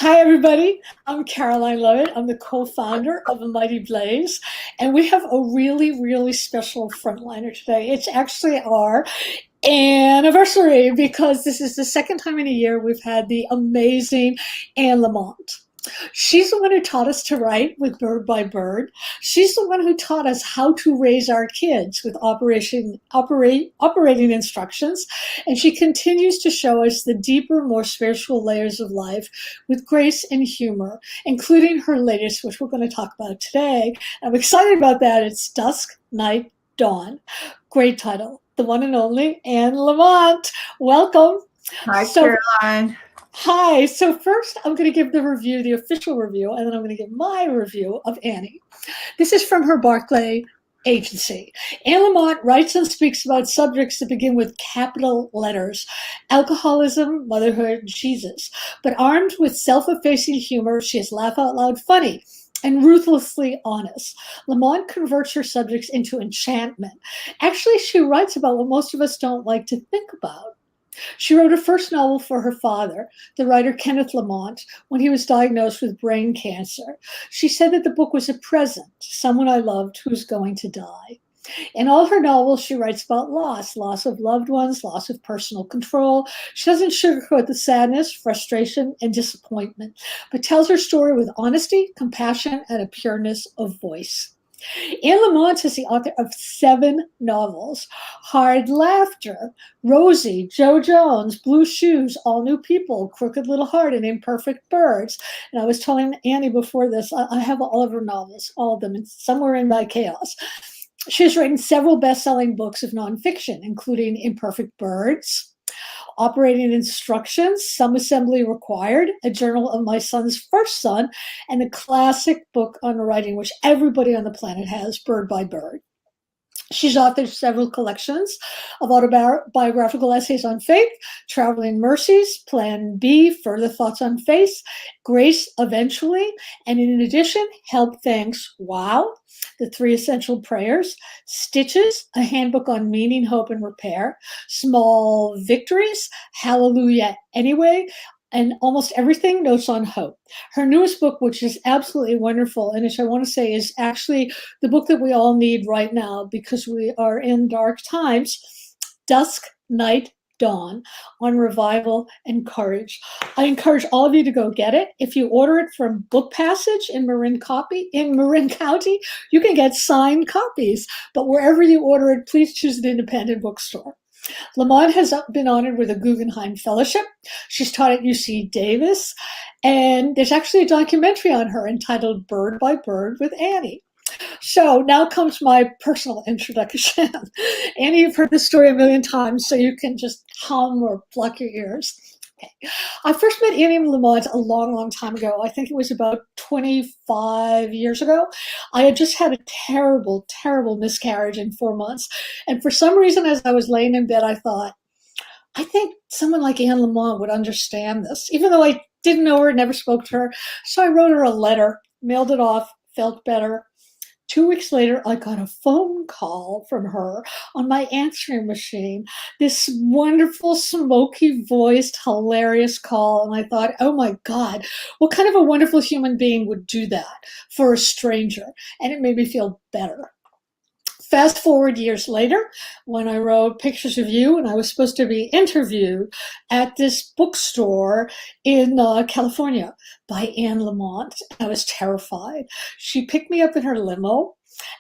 Hi, everybody. I'm Caroline Lovett. I'm the co-founder of A Mighty Blaze, and we have a really, really special frontliner today. It's actually our anniversary because this is the second time in a year we've had the amazing Anne Lamott. She's the one who taught us to write with Bird by Bird. She's the one who taught us how to raise our kids with operating instructions. And she continues to show us the deeper, more spiritual layers of life with grace and humor, including her latest, which we're going to talk about today. I'm excited about that. It's Dusk, Night, Dawn. Great title. The one and only Anne Lamott. Welcome. Hi, So Caroline. Hi. So first, I'm going to give the review, the official review, and then I'm going to give my review of Annie. This is from her Barclay agency. Anne Lamott writes and speaks about subjects that begin with capital letters: alcoholism, motherhood, Jesus. But armed with self-effacing humor, she is laugh out loud funny and ruthlessly honest. Lamont converts her subjects into enchantment. Actually, she writes about what most of us don't like to think about. She wrote her first novel for her father, the writer Kenneth Lamont, when he was diagnosed with brain cancer. She said that the book was a present to someone I loved who's going to die. In all her novels, she writes about loss of loved ones, loss of personal control. She doesn't sugarcoat the sadness, frustration, and disappointment, but tells her story with honesty, compassion, and a pureness of voice. Anne Lamott is the author of 7 novels: Hard Laughter, Rosie, Joe Jones, Blue Shoes, All New People, Crooked Little Heart, and Imperfect Birds. And I was telling Annie before this, I have all of her novels, all of them, and somewhere in my chaos. She has written several best-selling books of nonfiction, including Imperfect Birds, Operating Instructions, Some Assembly Required, A Journal of My Son's First Son, and the classic book on writing, which everybody on the planet has, Bird by Bird. She's authored several collections of autobiographical essays on faith: Traveling Mercies, Plan B, Further Thoughts on Faith, Grace Eventually, and in addition, Help, Thanks, Wow, The 3 Essential Prayers, Stitches, A Handbook on Meaning, Hope, and Repair, Small Victories, Hallelujah Anyway, and Almost Everything, Notes on Hope. Her newest book, which is absolutely wonderful, and which I want to say is actually the book that we all need right now because we are in dark times, Dusk, Night, Dawn, on revival and courage. I encourage all of you to go get it. If you order it from Book Passage in Marin County, you can get signed copies. But wherever you order it, please choose an independent bookstore. Lamont has been honored with a Guggenheim Fellowship. She's taught at UC Davis, and there's actually a documentary on her entitled Bird by Bird with Annie. So now comes my personal introduction. Annie, you've heard this story a million times, so you can just hum or pluck your ears. Okay. I first met Annie Lamott a long, long time ago. I think it was about 25 years ago. I had just had a terrible, terrible miscarriage in 4 months. And for some reason, as I was laying in bed, I thought, I think someone like Anne Lamott would understand this, even though I didn't know her, never spoke to her. So I wrote her a letter, mailed it off, felt better. 2 weeks later, I got a phone call from her on my answering machine, this wonderful, smoky voiced, hilarious call. And I thought, oh my God, what kind of a wonderful human being would do that for a stranger? And it made me feel better. Fast forward years later, when I wrote Pictures of You, and I was supposed to be interviewed at this bookstore in California by Anne Lamott. I was terrified. She picked me up in her limo,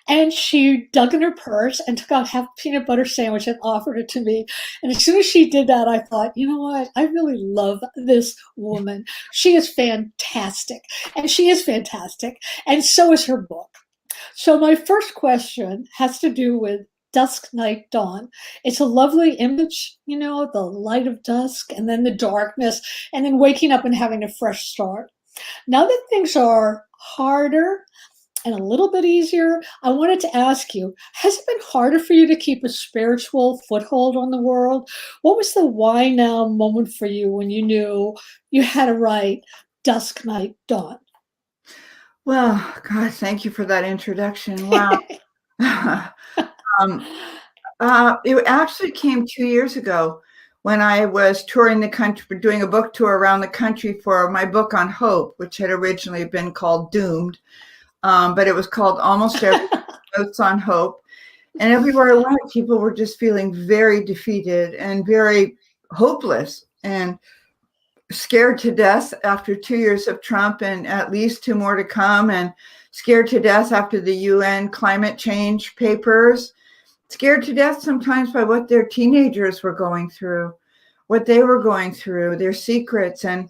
and she dug in her purse and took out half a peanut butter sandwich and offered it to me. And as soon as she did that, I thought, you know what? I really love this woman. She is fantastic. And she is fantastic. And so is her book. So my first question has to do with Dusk, Night, Dawn. It's a lovely image, you know, the light of dusk and then the darkness and then waking up and having a fresh start. Now that things are harder and a little bit easier, I wanted to ask you, has it been harder for you to keep a spiritual foothold on the world? What was the why now moment for you when you knew you had to write Dusk, Night, Dawn? Well, God, thank you for that introduction. Wow. It actually came 2 years ago when I was touring the country, doing a book tour around the country for my book on hope, which had originally been called Doomed, but it was called Almost Every Notes on Hope. And everywhere I went, people were just feeling very defeated and very hopeless and scared to death after 2 years of Trump and at least 2 more to come, and scared to death after the UN climate change papers, scared to death sometimes by what their teenagers were going through, what they were going through, their secrets. And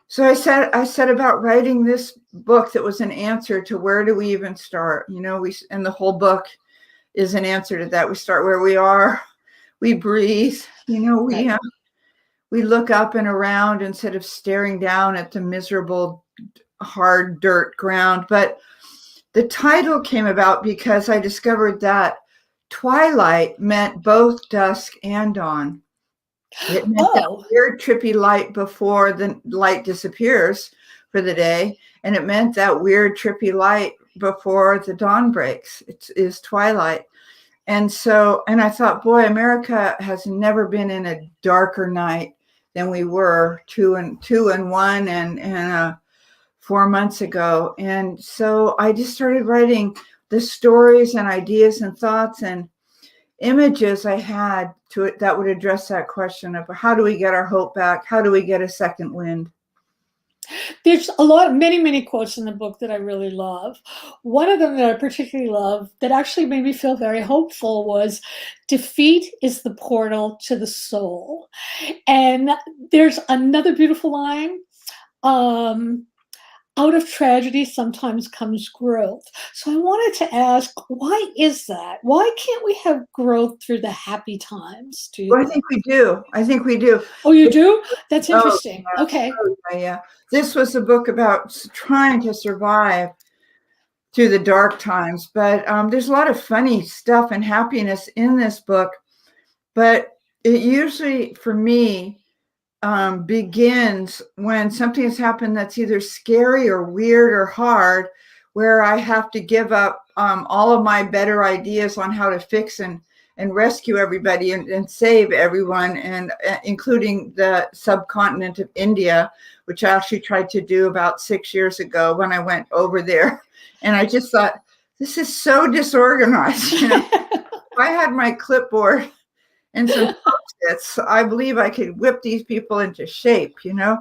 so I set about writing this book that was an answer to where do we even start? And the whole book is an answer to that. We start where we are, we breathe, we look up and around instead of staring down at the miserable, hard dirt ground. But the title came about because I discovered that twilight meant both dusk and dawn. It meant that weird, trippy light before the light disappears for the day. And it meant that weird, trippy light before the dawn breaks. It is twilight. And I thought, boy, America has never been in a darker night than we were 2 and 1 and 4 months ago. And so I just started writing the stories and ideas and thoughts and images I had to it that would address that question of how do we get our hope back? How do we get a second wind? There's many quotes in the book that I really love. One of them that I particularly love that actually made me feel very hopeful was, defeat is the portal to the soul. And there's another beautiful line, out of tragedy sometimes comes growth. So I wanted to ask, why is that? Why can't we have growth through the happy times? I think we do. Oh, you do? That's interesting. Yeah. Okay. Yeah. This was a book about trying to survive through the dark times, but there's a lot of funny stuff and happiness in this book. But it usually, for me, begins when something has happened that's either scary or weird or hard, where I have to give up all of my better ideas on how to fix and rescue everybody and save everyone, and including the subcontinent of India, which I actually tried to do about 6 years ago when I went over there. And I just thought, this is so disorganized. If I had my clipboard and some Post-its, I believe I could whip these people into shape, so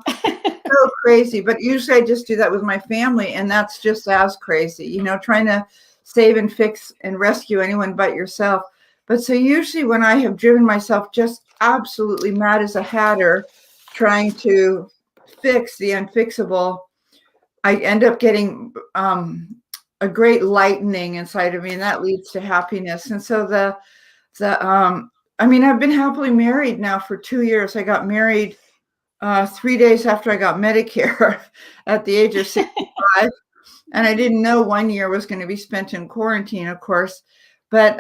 crazy. But usually I just do that with my family, and that's just as crazy, trying to save and fix and rescue anyone but yourself. But so usually when I have driven myself just absolutely mad as a hatter trying to fix the unfixable, I end up getting a great lightening inside of me, and that leads to happiness. And so I've been happily married now for 2 years. I got married 3 days after I got Medicare at the age of 65. And I didn't know 1 year was going to be spent in quarantine, of course. But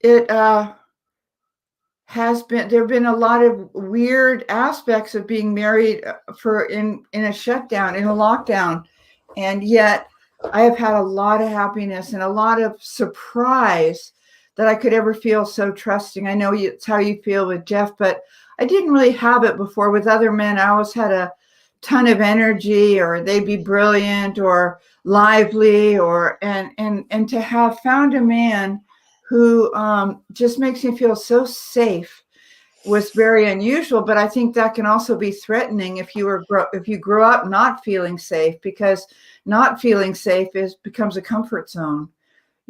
there have been a lot of weird aspects of being married in a shutdown, in a lockdown. And yet I have had a lot of happiness and a lot of surprise that I could ever feel so trusting. I know it's how you feel with Jeff, but I didn't really have it before with other men. I always had a ton of energy, or they'd be brilliant or lively, and to have found a man who just makes me feel so safe was very unusual. But I think that can also be threatening if you grew up not feeling safe, because not feeling safe becomes a comfort zone.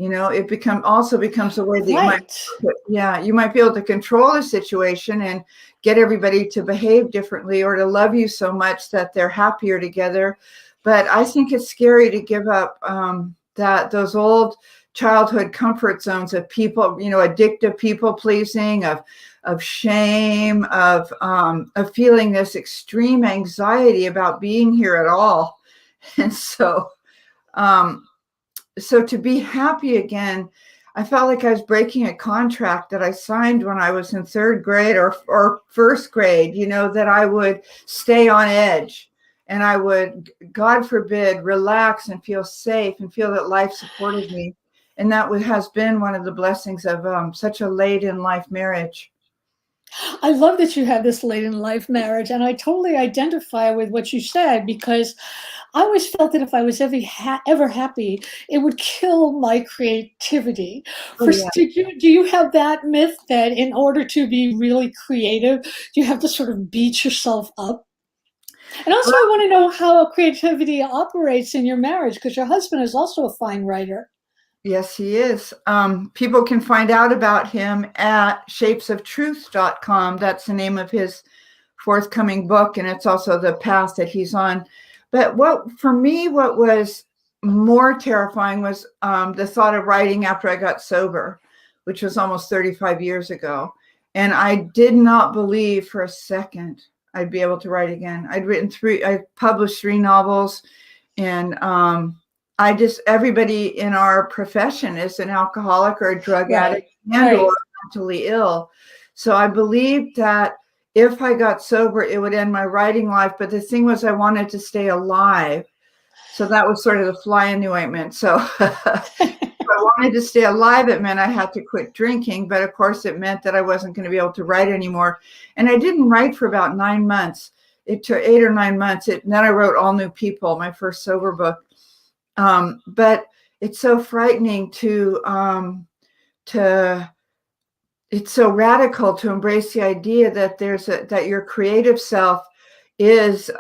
It also becomes a way that you might be able to control the situation and get everybody to behave differently or to love you so much that they're happier together. But I think it's scary to give up those old childhood comfort zones of people, addictive people pleasing, of shame, of feeling this extreme anxiety about being here at all. And so to be happy again, I felt like I was breaking a contract that I signed when I was in third grade or first grade, that I would stay on edge and I would, God forbid, relax and feel safe and feel that life supported me. And that has been one of the blessings of such a late in life marriage. I love that you have this late in life marriage, and I totally identify with what you said because I always felt that if I was ever happy, it would kill my creativity. Oh yeah. Do you have that myth that in order to be really creative, you have to sort of beat yourself up? And also, I want to know how creativity operates in your marriage because your husband is also a fine writer. Yes, he is. People can find out about him at shapesoftruth.com. That's the name of his forthcoming book, and it's also the path that he's on. But for me, what was more terrifying was the thought of writing after I got sober, which was almost 35 years ago. And I did not believe for a second I'd be able to write again. I published 3 novels, and everybody in our profession is an alcoholic or a drug addict or mentally ill. So I believed that if I got sober, it would end my writing life. But the thing was, I wanted to stay alive. So that was sort of the fly in the ointment. So if I wanted to stay alive, it meant I had to quit drinking. But of course, it meant that I wasn't going to be able to write anymore. And I didn't write for about 9 months. It took 8 or 9 months. Then I wrote All New People, my first sober book. But it's so frightening it's so radical to embrace the idea that that your creative self is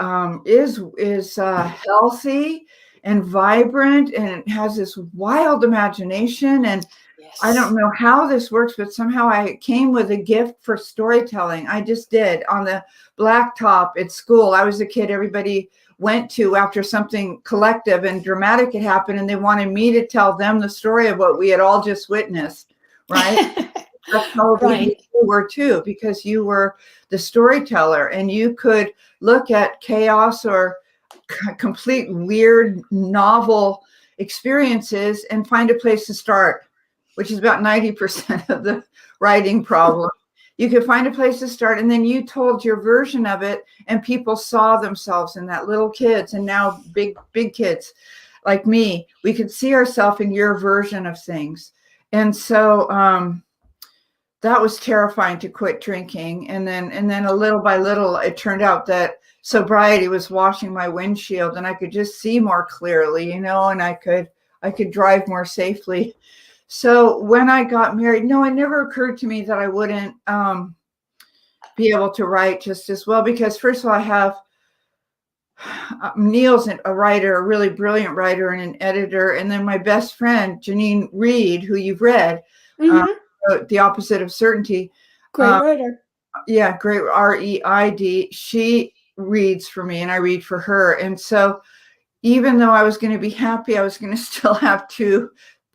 healthy and vibrant, and it has this wild imagination. And Yes. I don't know how this works, but somehow I came with a gift for storytelling. I just did. On the blacktop at school, I was a kid everybody went to after something collective and dramatic had happened, and they wanted me to tell them the story of what we had all just witnessed, right? That's probably you were too, because you were the storyteller, and you could look at chaos or complete weird novel experiences and find a place to start, which is about 90% of the writing problem. You could find a place to start, and then you told your version of it, and people saw themselves in that. Little kids, and now big kids like me, we could see ourselves in your version of things. And so that was terrifying, to quit drinking. And then a little by little, it turned out that sobriety was washing my windshield, and I could just see more clearly, and I could drive more safely. So when I got married, no, it never occurred to me that I wouldn't be able to write just as well, because first of all, I have Neil's a writer, a really brilliant writer and an editor. And then my best friend, Janine Reed, who you've read, wrote The Opposite of Certainty. Great writer. Yeah, great, Reid. She reads for me and I read for her. And so even though I was going to be happy, I was going to still have 2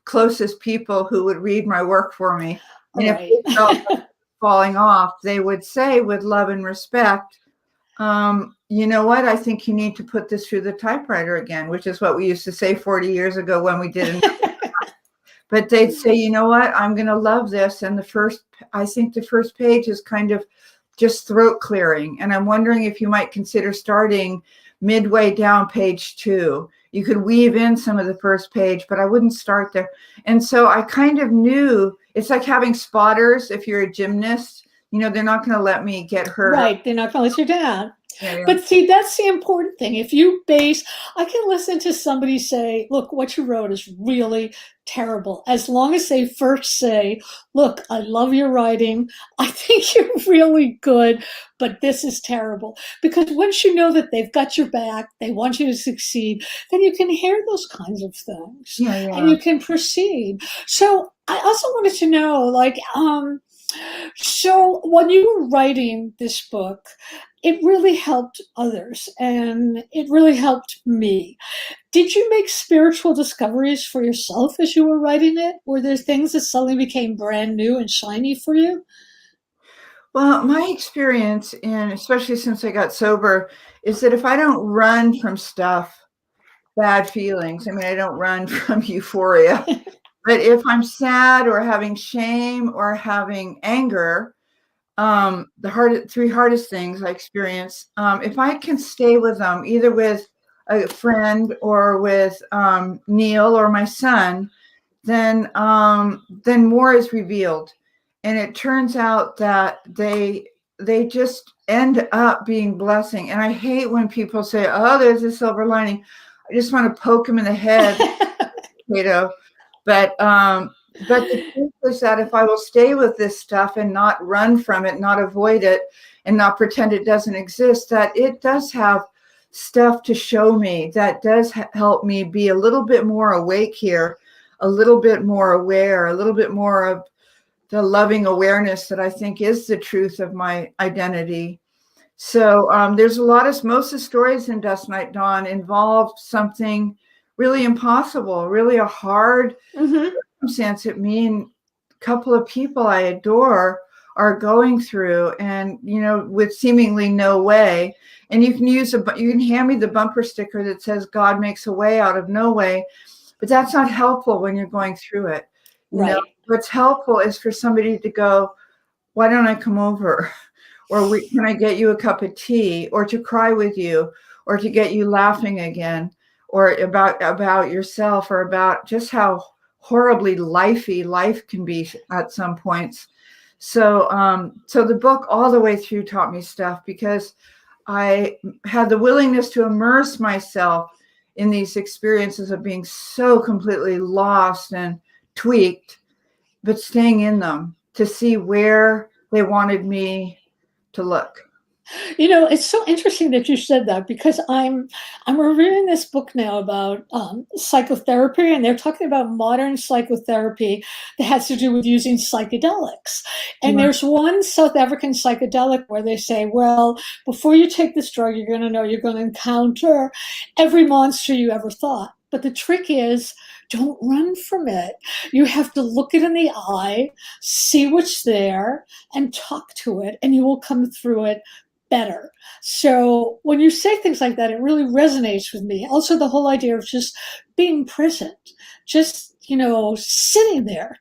closest people who would read my work for me. And if they felt like falling off, they would say with love and respect, you know what, I think you need to put this through the typewriter again, which is what we used to say 40 years ago when we didn't. But they'd say, you know what, I'm going to love this. And I think the first page is kind of just throat clearing. And I'm wondering if you might consider starting midway down page 2. You could weave in some of the first page, but I wouldn't start there. And so I kind of knew, it's like having spotters. If you're a gymnast, they're not going to let me get hurt. Right. They're not going to let you down. Yeah. But see, that's the important thing. I can listen to somebody say, look, what you wrote is really terrible. As long as they first say, look, I love your writing. I think you're really good, but this is terrible. Because once you know that they've got your back, they want you to succeed, then you can hear those kinds of things. And you can proceed. So I also wanted to know, so when you were writing this book, it really helped others and it really helped me. Did you make spiritual discoveries for yourself as you were writing it? Were there things that suddenly became brand new and shiny for you? Well, my experience, and especially since I got sober, is that if I don't run from stuff, bad feelings, I don't run from euphoria, but if I'm sad or having shame or having anger, the 3 hardest things I experience, if I can stay with them, either with a friend or with Neil or my son, then more is revealed. and it turns out that they just end up being blessing. And I hate when people say, oh, there's a silver lining. I just want to poke them in the head, but the truth is that if I will stay with this stuff and not run from it, not avoid it, and not pretend it doesn't exist, that it does have stuff to show me that does help me be a little bit more awake here, a little bit more aware, a little bit more of the loving awareness that I think is the truth of my identity. So there's a lot of, most of the stories in Dusk, Night, Dawn involve something really impossible, really a hard circumstance that me and a couple of people I adore are going through, and with seemingly no way. And you can hand me the bumper sticker that says God makes a way out of no way, but that's not helpful when you're going through it. Right. What's helpful is for somebody to go, why don't I come over? Or can I get you a cup of tea? Or to cry with you, or to get you laughing again, or about yourself, or about just how horribly lifey life can be at some points. So the book all the way through taught me stuff, because I had the willingness to immerse myself in these experiences of being so completely lost and tweaked, but staying in them to see where they wanted me to look. It's so interesting that you said that, because I'm reviewing this book now about psychotherapy, and they're talking about modern psychotherapy that has to do with using psychedelics. And there's one South African psychedelic where they say, well, before you take this drug, you're going to know you're going to encounter every monster you ever thought. But the trick is, don't run from it. You have to look it in the eye, see what's there, and talk to it, and you will come through it better. So when you say things like that, it really resonates with me. Also, the whole idea of just being present, just, sitting there.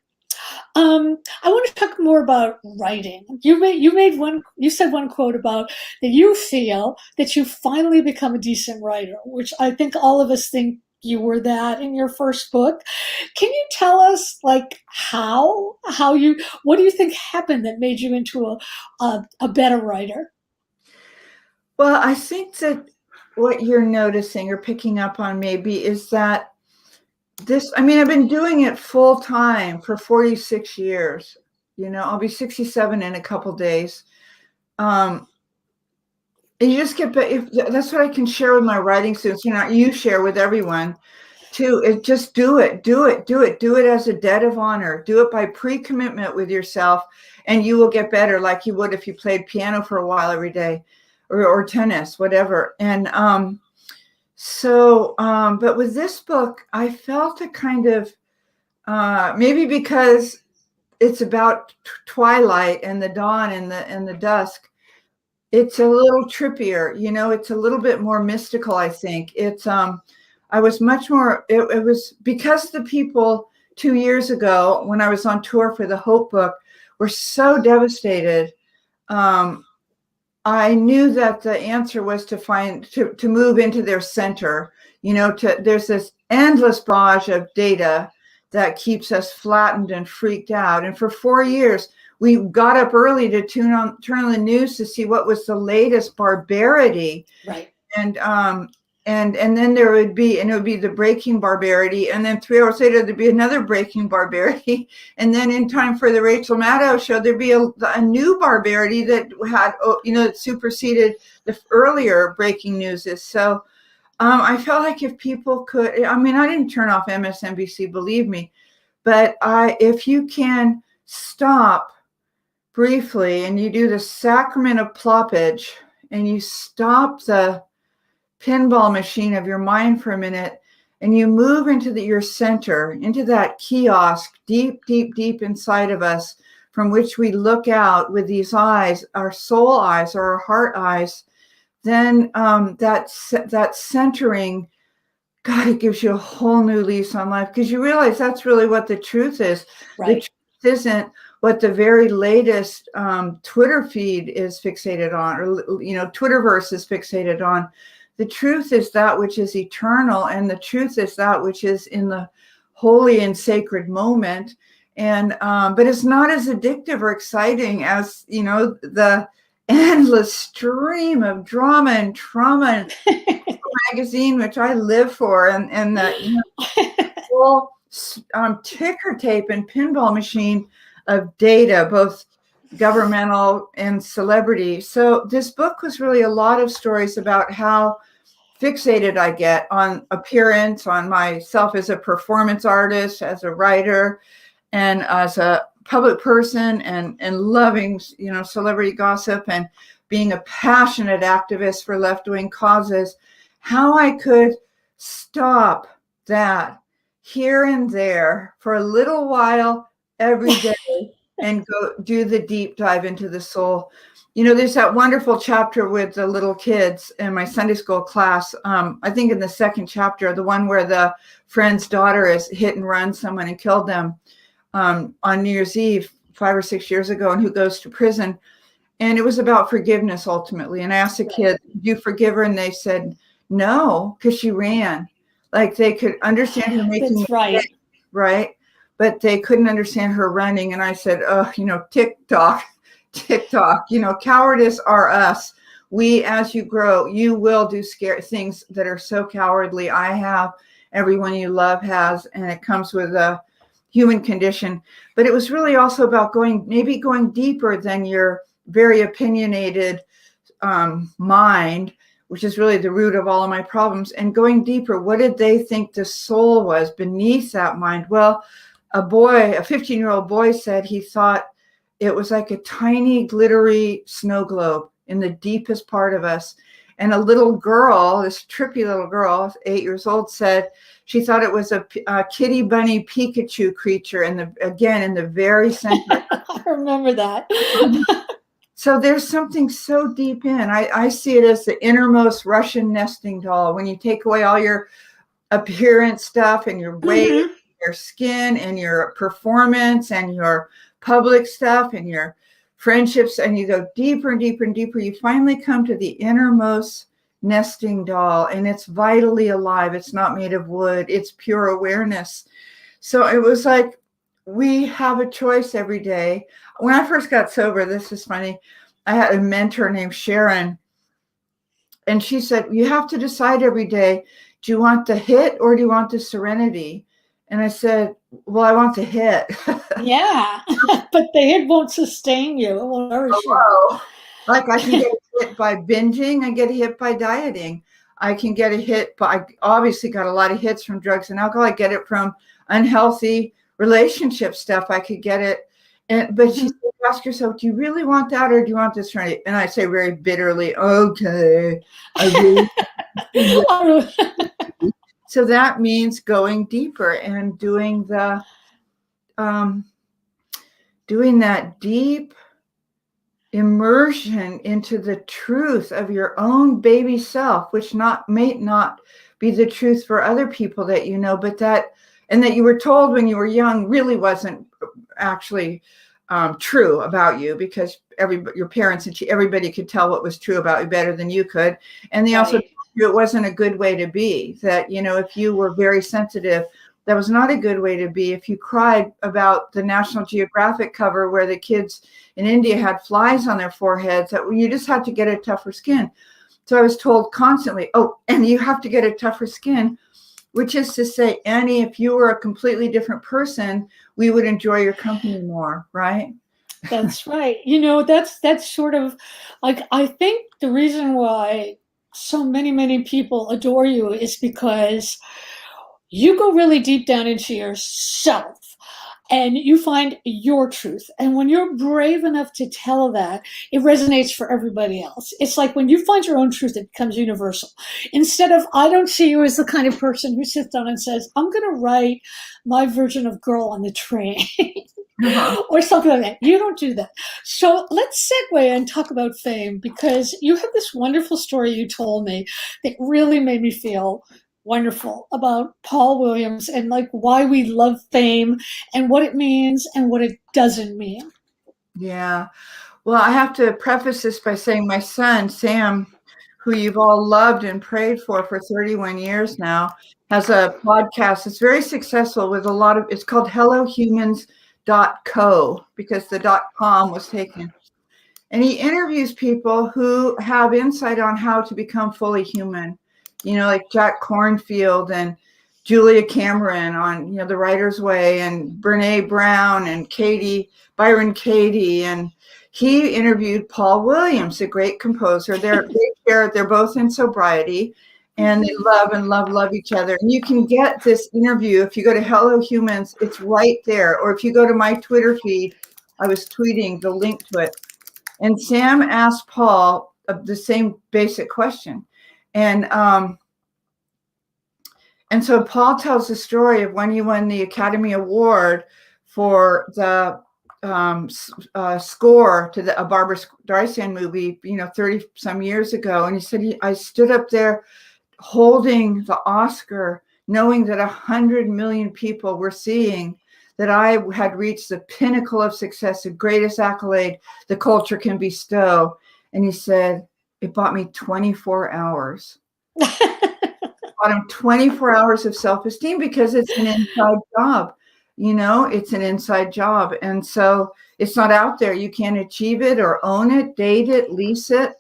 I want to talk more about writing. You said one quote about that you feel that you finally become a decent writer, which I think all of us think you were that in your first book. Can you tell us, like, what do you think happened that made you into a better writer? Well, I think that what you're noticing or picking up on maybe is that I've been doing it full time for 46 years. I'll be 67 in a couple days. And you just that's what I can share with my writing students. You share with everyone too. Just do it as a debt of honor. Do it by pre-commitment with yourself, and you will get better, like you would if you played piano for a while every day, or tennis, whatever. And but with this book, I felt a kind of maybe because it's about twilight and the dawn and the dusk. It's a little trippier, it's a little bit more mystical, I think. I was much more, it was because the people 2 years ago, when I was on tour for the Hope book, were so devastated. I knew that the answer was to move into their center. There's this endless barrage of data that keeps us flattened and freaked out. And for 4 years, we got up early to turn on the news to see what was the latest barbarity. Right. And then it would be the breaking barbarity. And then 3 hours later, there'd be another breaking barbarity. And then in time for the Rachel Maddow show, there'd be a new barbarity that had, that superseded the earlier breaking news. So I felt like if people could, I didn't turn off MSNBC, believe me, but if you can stop briefly and you do the sacrament of ploppage and you stop the pinball machine of your mind for a minute, and you move into your center, into that kiosk deep, deep, deep inside of us, from which we look out with these eyes, our soul eyes or our heart eyes, then that centering, God, it gives you a whole new lease on life, because you realize that's really what the truth is. Right. The truth isn't what the very latest Twitter feed is fixated on, or Twitterverse is fixated on. The truth is that which is eternal, and the truth is that which is in the holy and sacred moment. And but it's not as addictive or exciting as, you know, the endless stream of drama and trauma and magazine, which I live for, and the, you know, whole ticker tape and pinball machine of data, both governmental and celebrity. So this book was really a lot of stories about how fixated I get on appearance, on myself as a performance artist, as a writer, and as a public person, and loving, you know, celebrity gossip and being a passionate activist for left-wing causes, how I could stop that here and there for a little while every day and go do the deep dive into the soul. You know, there's that wonderful chapter with the little kids in my Sunday school class. I think in the second chapter, the one where the friend's daughter is hit and run someone and killed them on New Year's Eve 5 or 6 years ago, and who goes to prison. And it was about forgiveness ultimately. And I asked the kid, "Do you forgive her?" And they said, "No," because she ran. Like they could understand her making That's right. mistakes, right? But they couldn't understand her running. And I said, "Oh, you know, TikTok, TikTok, you know, cowardice are us. We, as you grow, you will do scary things that are so cowardly. I have, everyone you love has, and it comes with a human condition." But it was really also about going deeper than your very opinionated mind, which is really the root of all of my problems, and going deeper. What did they think the soul was beneath that mind? Well, a 15-year-old boy said he thought it was like a tiny glittery snow globe in the deepest part of us. And a little girl, this trippy little girl, 8 years old, said she thought it was a kitty bunny Pikachu creature in the very center. I remember that. So there's something so deep in. I see it as the innermost Russian nesting doll. When you take away all your appearance stuff and your weight, Mm-hmm. your skin and your performance and your public stuff and your friendships, and you go deeper and deeper and deeper, you finally come to the innermost nesting doll, and it's vitally alive. It's not made of wood. It's pure awareness. So it was like we have a choice every day. When I first got sober, this is funny, I had a mentor named Sharon, and she said, "You have to decide every day, do you want the hit or do you want the serenity?" And I said, "Well, I want the hit." Yeah, but the hit won't sustain you. It won't nourish you. Hello. Like I can get a hit by binging, I get a hit by dieting. I can get a hit by, I obviously got a lot of hits from drugs and alcohol. I get it from unhealthy relationship stuff. I could get it. But she said, ask yourself, do you really want that or do you want this? Right? And I say very bitterly, okay. I really So that means going deeper and doing the doing that deep immersion into the truth of your own baby self, which may not be the truth for other people that you know, but that you were told when you were young really wasn't actually true about you, because your parents and everybody could tell what was true about you better than you could. And they also told you it wasn't a good way to be, that, you know, if you were very sensitive, that was not a good way to be. If you cried about the National Geographic cover where the kids in India had flies on their foreheads, that you just had to get a tougher skin. So I was told constantly, oh, and you have to get a tougher skin, which is to say, Annie, if you were a completely different person, we would enjoy your company more, right? That's right. You know, that's sort of like, I think the reason why so many people adore you is because you go really deep down into yourself and you find your truth. And when you're brave enough to tell that, it resonates for everybody else. It's like when you find your own truth, it becomes universal. Instead of, I don't see you as the kind of person who sits down and says, I'm going to write my version of Girl on the Train. Or something like that. You don't do that. So let's segue and talk about fame, because you have this wonderful story you told me that really made me feel wonderful about Paul Williams and like why we love fame and what it means and what it doesn't mean. Yeah. Well, I have to preface this by saying my son, Sam, who you've all loved and prayed for 31 years now, has a podcast. It's very successful with it's called Hello Humans .co because the .com was taken. And he interviews people who have insight on how to become fully human, like Jack Kornfield and Julia Cameron on, The Writer's Way, and Brene Brown and Byron Katie. And he interviewed Paul Williams, a great composer. They're both in sobriety, and they love each other. And you can get this interview if you go to Hello Humans, it's right there. Or if you go to my Twitter feed, I was tweeting the link to it. And Sam asked Paul the same basic question. And so Paul tells the story of when he won the Academy Award for the score to a Barbra Streisand movie, 30 some years ago. And he said, I stood up there holding the Oscar, knowing that 100 million people were seeing that I had reached the pinnacle of success, the greatest accolade the culture can bestow. And he said, it bought me 24 hours. Bought him 24 hours of self-esteem because it's an inside job. It's an inside job. And so it's not out there. You can't achieve it or own it, date it, lease it,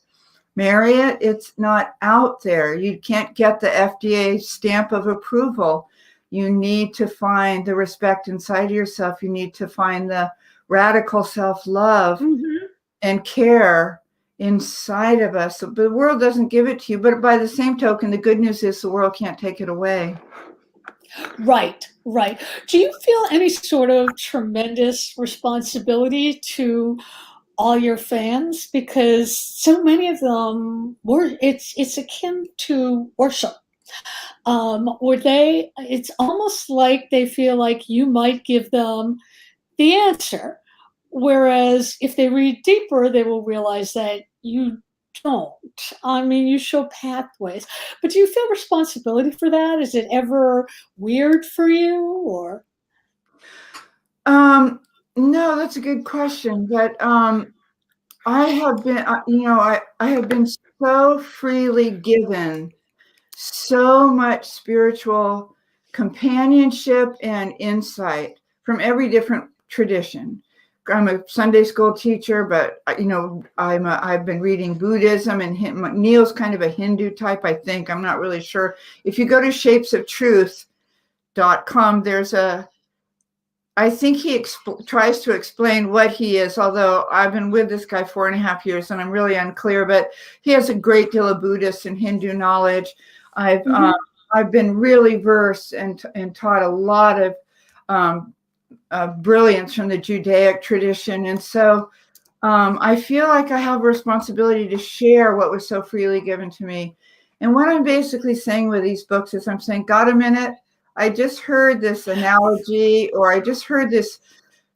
marry it. It's not out there. You can't get the FDA stamp of approval. You need to find the respect inside of yourself. You need to find the radical self-love and care inside of us. The world doesn't give it to you, but by the same token, the good news is the world can't take it away. Right. Do you feel any sort of tremendous responsibility to all your fans? Because so many of them it's akin to worship. It's almost like they feel like you might give them the answer. Whereas if they read deeper, they will realize that you don't. You show pathways. But do you feel responsibility for that? Is it ever weird for you, or? No, that's a good question. But I have been, I have been so freely given so much spiritual companionship and insight from every different tradition. I'm a Sunday school teacher, but I've been reading Buddhism, and Neil's kind of a Hindu type, I think. I'm not really sure. If you go to shapesoftruth.com, I think he tries to explain what he is, although I've been with this guy 4.5 years and I'm really unclear, but he has a great deal of Buddhist and Hindu knowledge. I've been really versed and taught a lot of brilliance from the Judaic tradition. And so I feel like I have a responsibility to share what was so freely given to me. And what I'm basically saying with these books is I'm saying, got a minute? I just heard this analogy, or I just heard this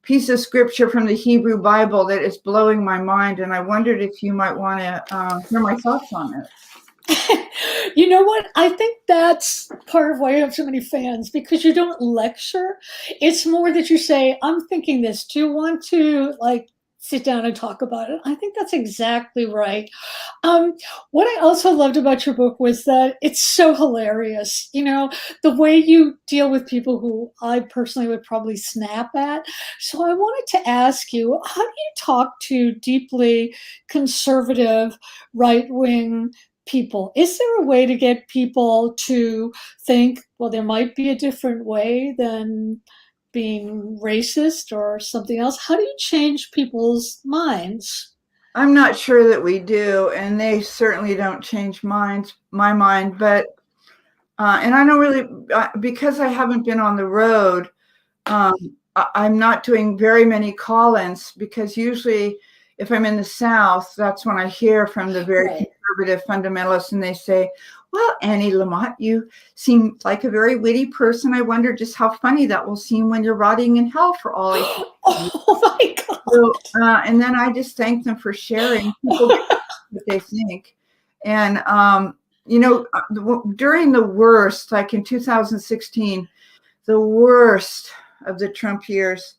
piece of scripture from the Hebrew Bible that is blowing my mind. And I wondered if you might want to hear my thoughts on it. You know what? I think that's part of why you have so many fans, because you don't lecture. It's more that you say, I'm thinking this. Do you want to sit down and talk about it? I think that's exactly right. What I also loved about your book was that it's so hilarious. The way you deal with people who I personally would probably snap at. So I wanted to ask you, how do you talk to deeply conservative, right-wing people? Is there a way to get people to think, well, there might be a different way than being racist or something else? How do you change people's minds? I'm not sure that we do, and they certainly don't change my mind. But and I don't really, because I haven't been on the road, I'm not doing very many call-ins, because usually if I'm in the South, that's when I hear from the very conservative fundamentalists, and they say, well, Anne Lamott, you seem like a very witty person. I wonder just how funny that will seem when you're rotting in hell for all eternity. Oh my God. So, and then I just thank them for sharing what they think. And, during the worst, like in 2016, the worst of the Trump years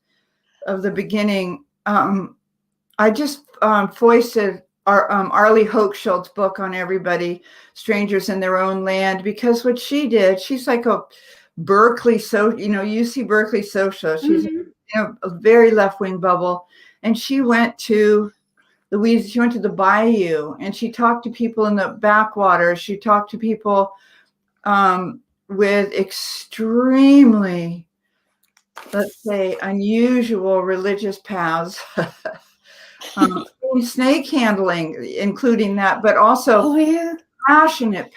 of the beginning, I just foisted Arlie Hochschild's book on everybody, Strangers in Their Own Land, because what she did, she's like a Berkeley, UC Berkeley socialist. She's a very left-wing bubble. And she went to the bayou, and she talked to people in the backwaters. She talked to people with extremely, let's say, unusual religious paths. Snake handling, including that, but also passionate,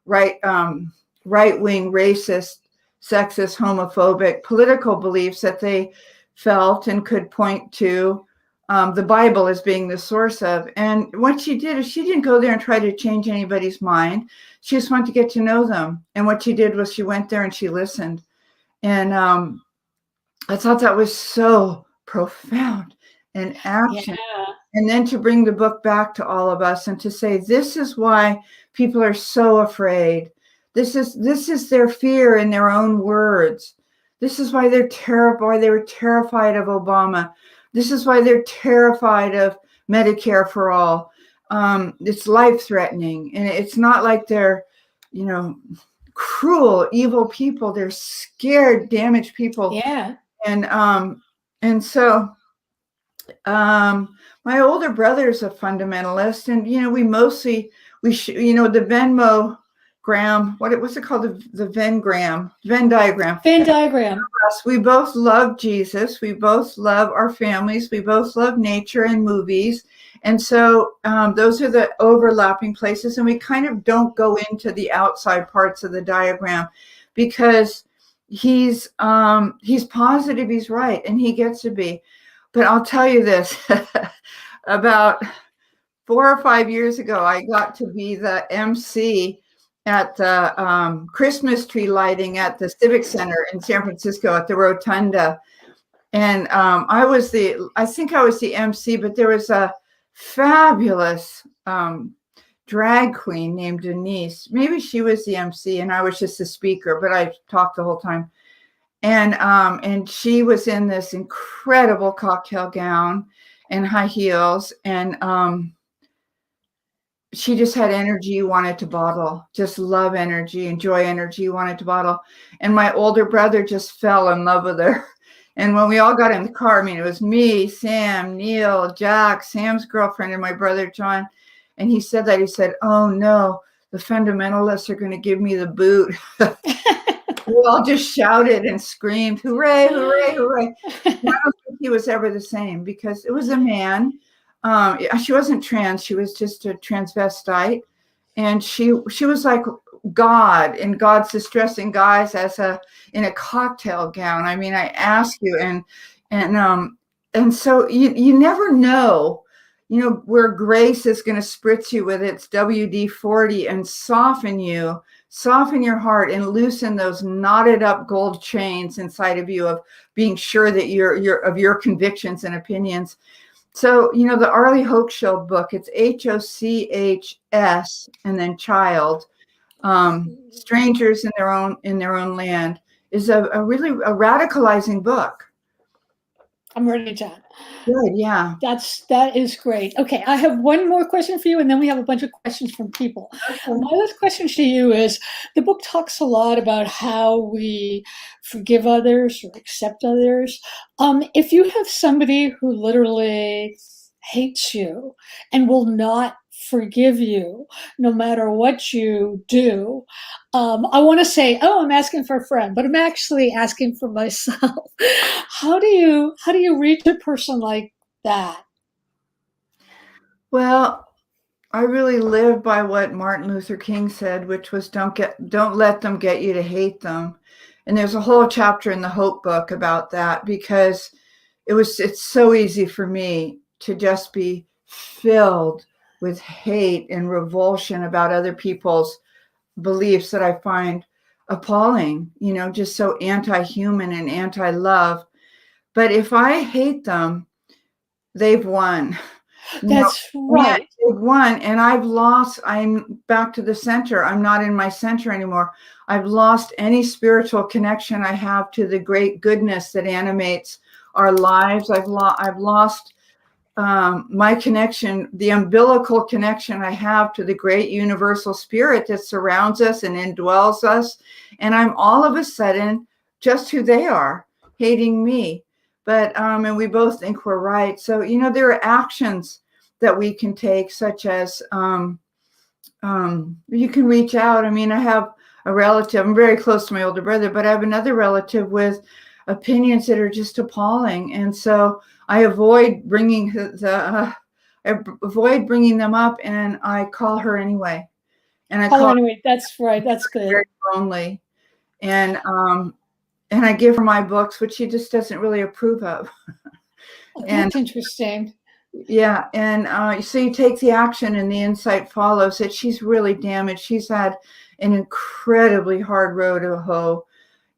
right-wing, racist, sexist, homophobic, political beliefs that they felt and could point to the Bible as being the source of. And what she did is she didn't go there and try to change anybody's mind. She just wanted to get to know them. And what she did was she went there and she listened. And I thought that was so profound and action. Yeah. And then to bring the book back to all of us and to say, this is why people are so afraid. This is their fear in their own words. This is why they're terrified. They were terrified of Obama. This is why they're terrified of Medicare for all. It's life-threatening. And it's not like they're, cruel, evil people. They're scared, damaged people. Yeah. And so my older brother's a fundamentalist, and the Venn-gram, what's it called, the Venn diagram. Venn diagram. We both love Jesus. We both love our families. We both love nature and movies, and so those are the overlapping places. And we kind of don't go into the outside parts of the diagram because he's positive, he's right, and he gets to be. But I'll tell you this, about 4 or 5 years ago, I got to be the MC at the Christmas tree lighting at the Civic Center in San Francisco at the Rotunda. And I think I was the MC, but there was a fabulous drag queen named Denise. Maybe she was the MC and I was just the speaker, but I talked the whole time. And she was in this incredible cocktail gown and high heels, and she just had energy you wanted to bottle, just love energy, enjoy energy you wanted to bottle. And my older brother just fell in love with her. And when we all got in the car, it was me, Sam, Neil, Jack, Sam's girlfriend, and my brother John. And he said, "Oh no, the fundamentalists are going to give me the boot." We all just shouted and screamed, "Hooray, hooray, hooray." I don't think he was ever the same because it was a man. She wasn't trans. She was just a transvestite. And she was like God, and God's distressing guys in a cocktail gown. I mean, I ask you, and so you never know, where grace is going to spritz you with its WD-40 and soften your heart and loosen those knotted up gold chains inside of you of being sure that you're of your convictions and opinions. So, the Arlie Hochschild book, it's Hochs and then child, strangers in their own land, is a really radicalizing book. I'm ready, John. Good, yeah. That is great. Okay, I have one more question for you, and then we have a bunch of questions from people. Okay. My last question to you is, the book talks a lot about how we forgive others or accept others. If you have somebody who literally hates you and will not forgive you no matter what you do, I want to say, I'm asking for a friend, but I'm actually asking for myself. How do you reach a person like that? Well, I really live by what Martin Luther King said, which was don't let them get you to hate them. And there's a whole chapter in the Hope book about that, because it's so easy for me to just be filled with hate and revulsion about other people's beliefs that I find appalling, just so anti-human and anti-love. But if I hate them, they've won. That's right. They've won, and I've lost. I'm back to the center. I'm not in my center anymore. I've lost any spiritual connection I have to the great goodness that animates our lives. I've lost my connection, the umbilical connection I have to the great universal spirit that surrounds us and indwells us. And I'm all of a sudden just who they are. hating me. But, and we both think we're right. So, there are actions that we can take, such as, you can reach out. I mean, I have a relative, I'm very close to my older brother, but I have another relative with opinions that are just appalling. And so I avoid bringing them up, and I call her anyway. And I Call her call anyway. That's right. That's her good. very lonely. And I give her my books, which she just doesn't really approve of. Oh, And that's interesting. yeah, and so you take the action, and the insight follows that she's really damaged. She's had an incredibly hard road to hoe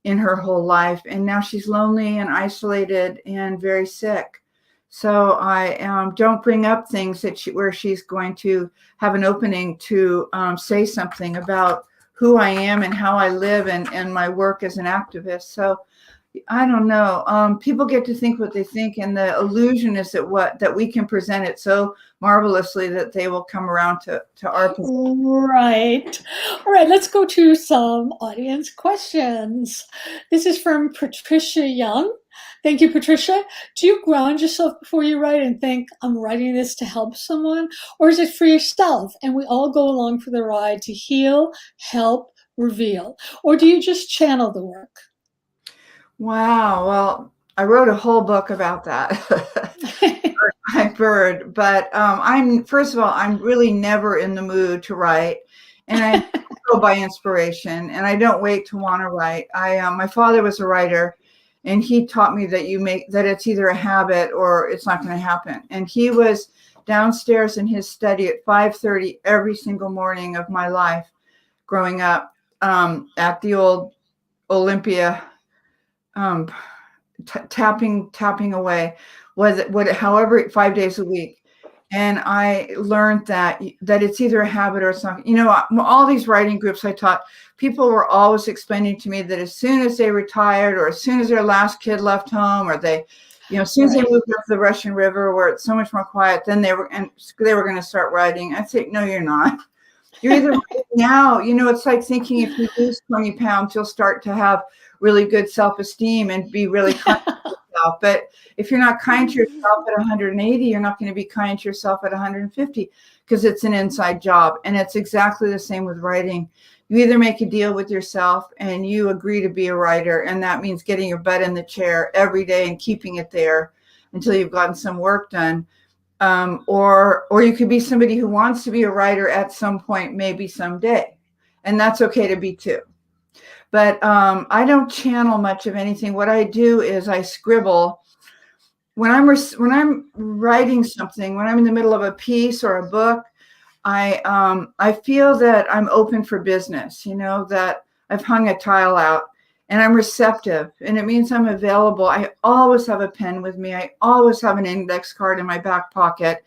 in her whole life, and now she's lonely and isolated and very sick. So I don't bring up things that where she's going to have an opening to say something about who I am and how I live, and my work as an activist. So I don't know. People get to think what they think, and the illusion is that we can present it so marvelously that they will come around to our position. Right. All right, let's go to some audience questions. This is from Patricia Young. Thank you, Patricia. Do you ground yourself before you write and think, I'm writing this to help someone? Or is it for yourself and we all go along for the ride to heal, help, reveal? Or do you just channel the work? Wow. Well, I wrote a whole book about that. My bird, but first of all, I'm really never in the mood to write, and I go by inspiration, and I don't wait to want to write. My father was a writer, and he taught me that it's either a habit or it's not going to happen. And he was downstairs in his study at 5:30 every single morning of my life growing up, at the old Olympia, tapping away, however 5 days a week. And I learned that it's either a habit or it's not. All these writing groups I taught, people were always explaining to me that as soon as they retired, or as soon as their last kid left home, or as soon as they moved up the Russian River where it's so much more quiet, then they were going to start writing. I'd say, no, you're not. You're either writing now. It's like thinking if you lose 20 pounds, you'll start to have really good self-esteem and be really kind to yourself. But if you're not kind to yourself at 180, you're not going to be kind to yourself at 150, because it's an inside job. And it's exactly the same with writing. You either make a deal with yourself and you agree to be a writer, and that means getting your butt in the chair every day and keeping it there until you've gotten some work done. Or you could be somebody who wants to be a writer at some point, maybe someday. And that's okay to be too. But I don't channel much of anything. What I do is I scribble. When I'm writing something, when I'm in the middle of a piece or a book, I feel that I'm open for business, that I've hung a tile out and I'm receptive, and it means I'm available. I always have a pen with me. I always have an index card in my back pocket,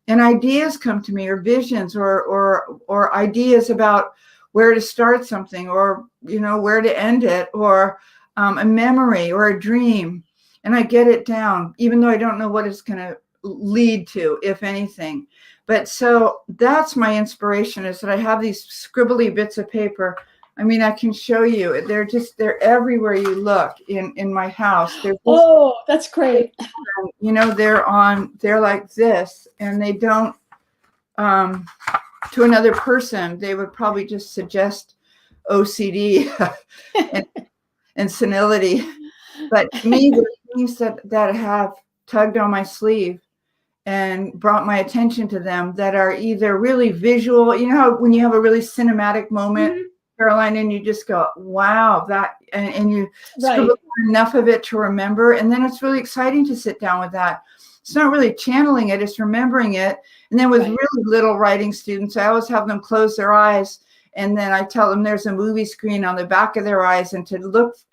and ideas come to me, or visions, or ideas about where to start something, or where to end it, or a memory or a dream, and I get it down, even though I don't know what it's going to lead to, if anything. But so that's my inspiration, is that I have these scribbly bits of paper. I mean, I can show you. They're everywhere you look in my house. Oh, that's great. They're like this, and they don't, to another person, they would probably just suggest OCD and senility. But to me, the things that have tugged on my sleeve and brought my attention to them, that are either really visual, how when you have a really cinematic moment, mm-hmm. Caroline, and you just go, wow, and you scribble enough of it to remember. And then it's really exciting to sit down with that. It's not really channeling it, it's remembering it. And then with really little writing students, I always have them close their eyes, and then I tell them there's a movie screen on the back of their eyes, and to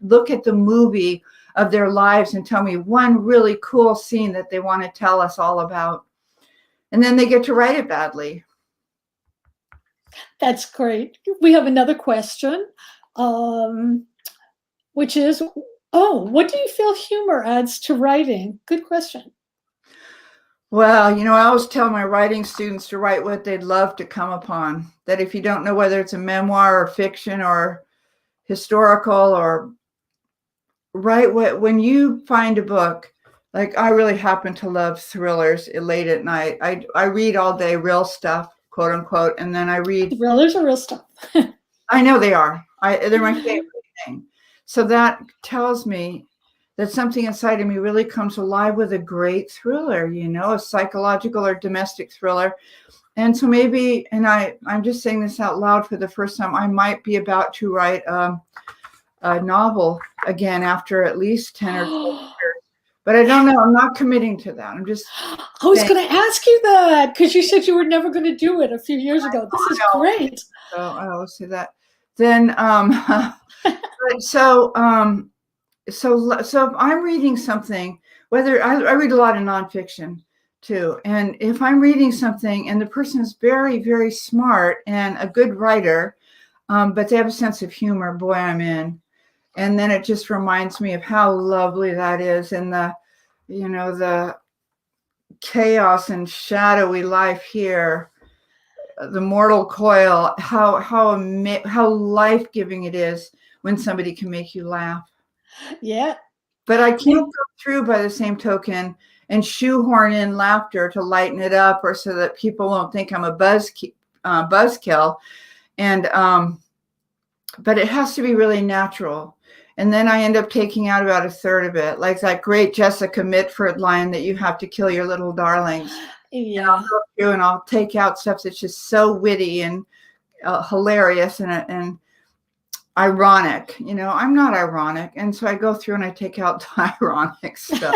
look at the movie of their lives and tell me one really cool scene that they want to tell us all about. And then they get to write it badly. That's great. We have another question, which is, what do you feel humor adds to writing? Good question. Well, I always tell my writing students to write what they'd love to come upon. That if you don't know whether it's a memoir or fiction or historical or right when you find a book, like I really happen to love thrillers late at night. I read all day real stuff, quote unquote, and then I read. Thrillers are real stuff. I know they are. They're my favorite thing. So that tells me that something inside of me really comes alive with a great thriller, a psychological or domestic thriller. And so maybe, and I'm just saying this out loud for the first time, I might be about to write a novel again after at least 10 or 12 years. But I don't know. I'm not committing to that. I'm just I was going to ask you that because you said you were never going to do it a few years ago. This is great. So I will say that. Then, so if I'm reading something, whether I read a lot of nonfiction too, and if I'm reading something and the person is very, very smart and a good writer, but they have a sense of humor, boy, I'm in. And then it just reminds me of how lovely that is, and the chaos and shadowy life here, the mortal coil, how life-giving it is when somebody can make you laugh. Yeah. But I can't go through by the same token and shoehorn in laughter to lighten it up, or so that people won't think I'm a buzzkill. And but it has to be really natural. And then I end up taking out about a third of it, like that great Jessica Mitford line that you have to kill your little darlings. Yeah. And I'll go through and I'll take out stuff that's just so witty and hilarious and ironic. I'm not ironic. And so I go through and I take out the ironic stuff.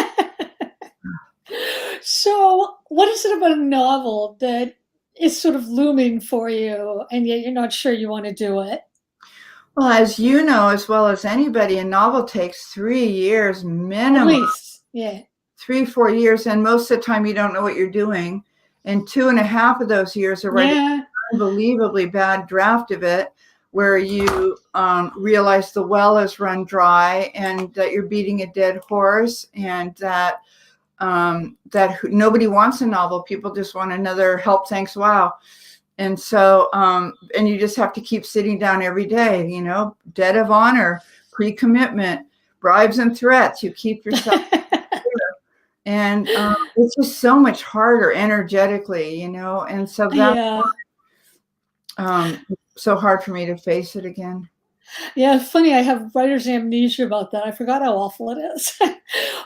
So what is it about a novel that is sort of looming for you and yet you're not sure you want to do it? Well, as you know, as well as anybody, a novel takes 3 years minimum. At least, yeah. 3-4 years, and most of the time you don't know what you're doing. And 2.5 of those years are writing an unbelievably bad draft of it, where you realize the well has run dry and that you're beating a dead horse, and that nobody wants a novel. People just want another help, thanks, wow. And so, and you just have to keep sitting down every day, debt of honor, pre-commitment, bribes and threats. You keep yourself and it's just so much harder energetically, and so that's so hard for me to face it again. Yeah, funny, I have writer's amnesia about that. I forgot how awful it is.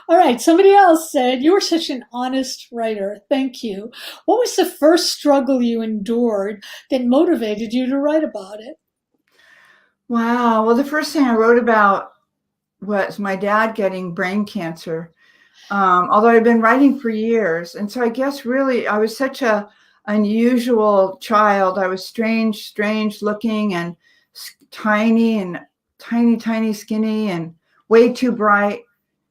All right, somebody else said, you were such an honest writer. Thank you. What was the first struggle you endured that motivated you to write about it? Wow. Well, the first thing I wrote about was my dad getting brain cancer, although I'd been writing for years. And so I guess really I was such a unusual child. I was strange looking and tiny and tiny, skinny and way too bright,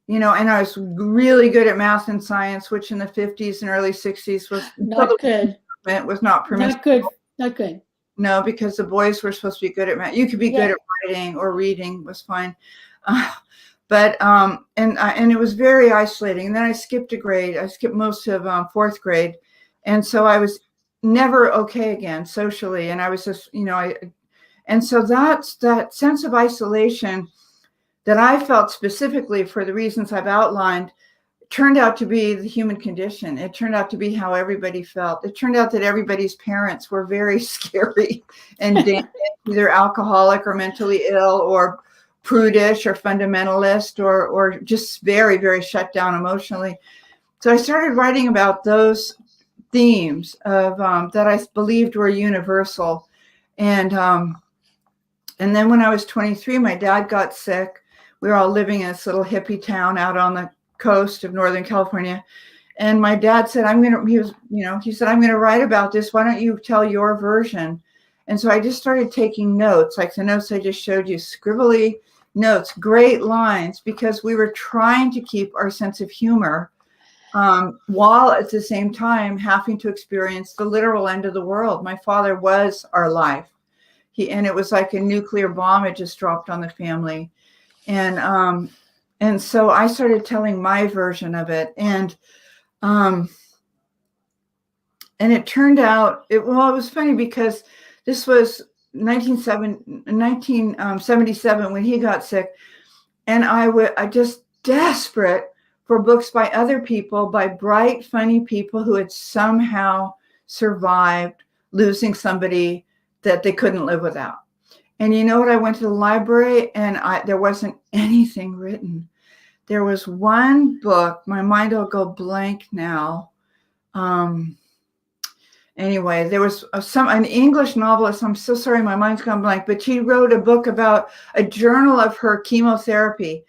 and I was really good at math and science, which in the 50s and early 60s was not good. It was not permissible. Not good. No, because the boys were supposed to be good at math. You could be good at writing or reading was fine. But and it was very isolating. And then I skipped a grade. I skipped most of 4th grade. And so I was never okay again socially. And I was just, and so that's that sense of isolation that I felt specifically for the reasons I've outlined turned out to be the human condition. It turned out to be how everybody felt. It turned out that everybody's parents were very scary and either alcoholic or mentally ill or prudish or fundamentalist or just very, very shut down emotionally. So I started writing about those themes of that I believed were universal. And then when I was 23, my dad got sick. We were all living in this little hippie town out on the coast of Northern California. And my dad said, he said, I'm going to write about this. Why don't you tell your version? And so I just started taking notes, like the notes I just showed you, scribbly notes, great lines, because we were trying to keep our sense of humor while at the same time having to experience the literal end of the world. My father was our life. And it was like a nuclear bomb had just dropped on the family. And so I started telling my version of it. And it turned out, it was funny because this was 1977 when he got sick. And I just desperate for books by other people, by bright, funny people who had somehow survived losing somebody that they couldn't live without. And you know what? I went to the library and there wasn't anything written. There was one book, my mind will go blank now. Anyway, there was an English novelist. I'm so sorry, my mind's gone blank, but she wrote a book about a journal of her chemotherapy.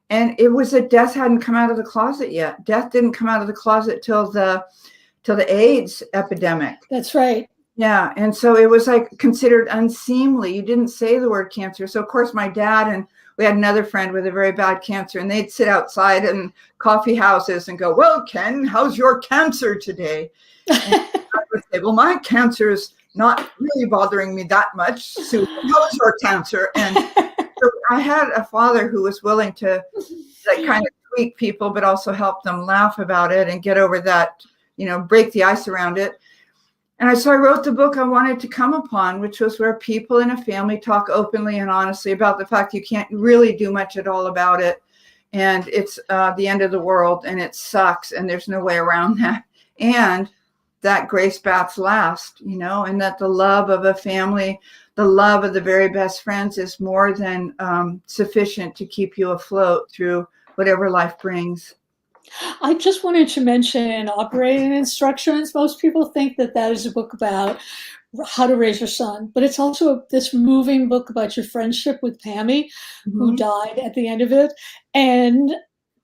And it was that death hadn't come out of the closet yet. Death didn't come out of the closet till the AIDS epidemic. That's right. Yeah. And so it was like considered unseemly. You didn't say the word cancer. So of course my dad and we had another friend with a very bad cancer, and they'd sit outside in coffee houses and go, "Well, Ken, how's your cancer today?" And I would say, "Well, my cancer is not really bothering me that much. Susan, how's your cancer?" And so I had a father who was willing to like kind of tweak people, but also help them laugh about it and get over that, break the ice around it. And so I wrote the book I wanted to come upon, which was where people in a family talk openly and honestly about the fact you can't really do much at all about it. And it's the end of the world and it sucks and there's no way around that. And that grace baths last, and that the love of a family, the love of the very best friends is more than sufficient to keep you afloat through whatever life brings. I just wanted to mention operating instructions. Most people think that is a book about how to raise your son, but it's also this moving book about your friendship with Pammy, who died at the end of it. And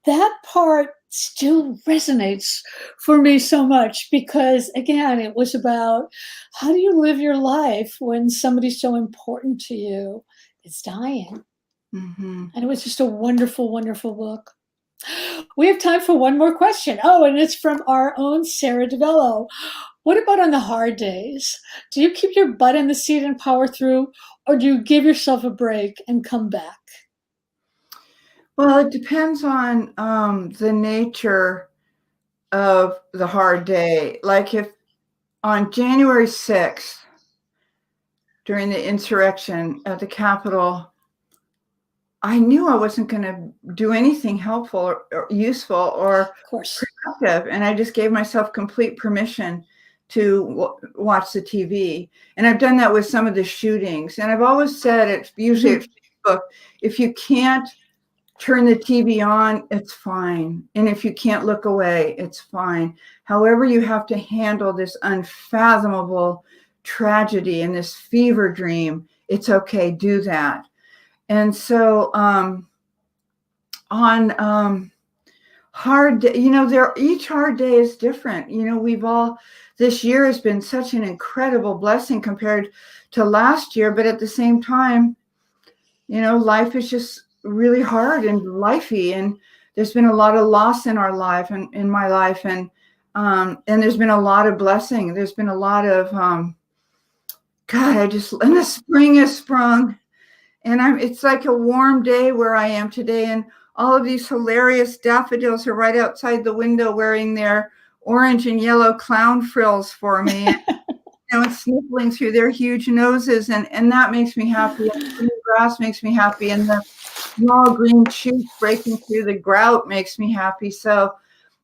that part still resonates for me so much because, again, it was about how do you live your life when somebody so important to you is dying. And it was just a wonderful, wonderful book. We have time for one more question. Oh, and it's from our own Sarah DeVello. What about on the hard days? Do you keep your butt in the seat and power through, or do you give yourself a break and come back? Well, it depends on the nature of the hard day. Like if on January 6th, during the insurrection at the Capitol, I knew I wasn't going to do anything helpful or useful or productive. And I just gave myself complete permission to watch the TV. And I've done that with some of the shootings. And I've always said, it's usually at Facebook, if you can't turn the TV on, it's fine. And if you can't look away, it's fine. However, you have to handle this unfathomable tragedy and this fever dream, it's okay, do that. And so on hard day, each hard day is different. This year has been such an incredible blessing compared to last year, but at the same time, life is just really hard and lifey, and there's been a lot of loss in our life and in my life, and there's been a lot of blessing. There's been a lot of and the spring has sprung. And it's like a warm day where I am today. And all of these hilarious daffodils are right outside the window wearing their orange and yellow clown frills for me. And sniffling through their huge noses. And that makes me happy. And the green grass makes me happy. And the small green shoots breaking through the grout makes me happy. So,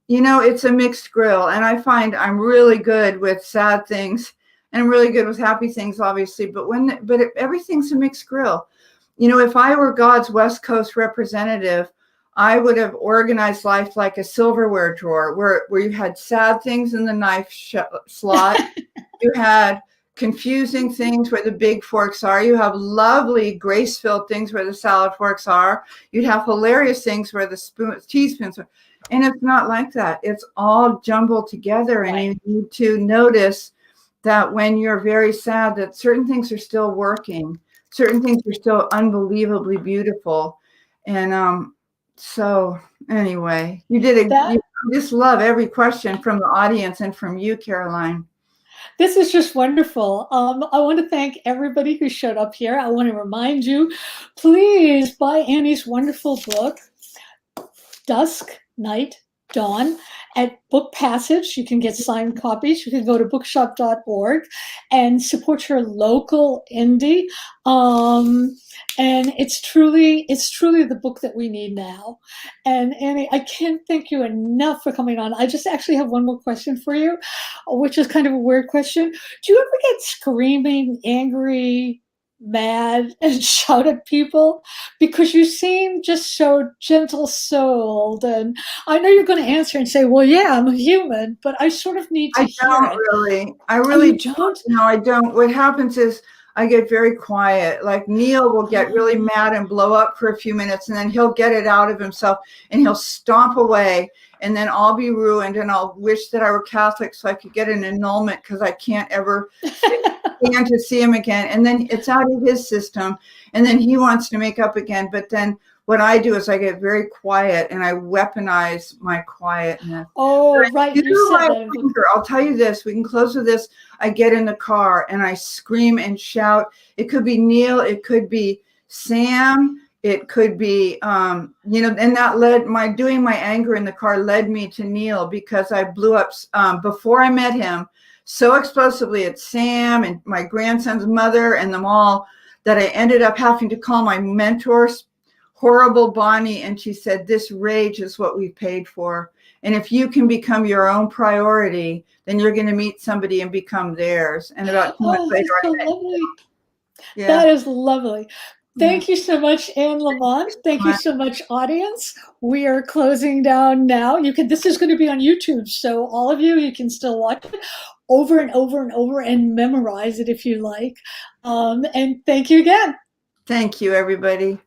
it's a mixed grill. And I find I'm really good with sad things. And I'm really good with happy things, obviously. But everything's a mixed grill. If I were God's West Coast representative, I would have organized life like a silverware drawer where you had sad things in the knife slot. You had confusing things where the big forks are. You have lovely grace-filled things where the salad forks are. You'd have hilarious things where the teaspoons are. And it's not like that. It's all jumbled together. And you need to notice that when you're very sad, that certain things are still working. Certain things are still unbelievably beautiful. And so anyway, you did you just love every question from the audience and from you, Caroline. This is just wonderful. I want to thank everybody who showed up here. I want to remind you, please buy Annie's wonderful book, Dusk, Night, Dawn at Book Passage. You can get signed copies. You can go to bookshop.org and support your local indie. And it's truly the book that we need now. And Annie, I can't thank you enough for coming on. I just actually have one more question for you, which is kind of a weird question. Do you ever get screaming, angry, mad, and shout at people? Because you seem just so gentle souled. And I know you're going to answer and say, well, yeah, I'm a human, but I sort of need to I hear don't it. really. I Oh, really you don't? No, I don't. What happens is I get very quiet. Like Neil will get really mad and blow up for a few minutes, and then he'll get it out of himself and he'll stomp away, and then I'll be ruined, and I'll wish that I were Catholic so I could get an annulment because I can't ever stand to see him again. And then it's out of his system, and then he wants to make up again. But then what I do is I get very quiet and I weaponize my quietness. Oh, right. You said that. I'll tell you this. We can close with this. I get in the car and I scream and shout. It could be Neil. It could be Sam. It could be, and that led doing my anger in the car led me to Neil, because I blew up before I met him so explosively at Sam and my grandson's mother and them all, that I ended up having to call my mentor, horrible Bonnie, and she said, this rage is what we paid for. And if you can become your own priority, then you're going to meet somebody and become theirs. And about 2 months later, so lovely. Yeah. That is lovely. Thank you so much, Anne Lamott. Thank you so much, audience. We are closing down now. This is going to be on YouTube, so all of you can still watch it over and over and over and memorize it if you like. And thank you again. Thank you, everybody.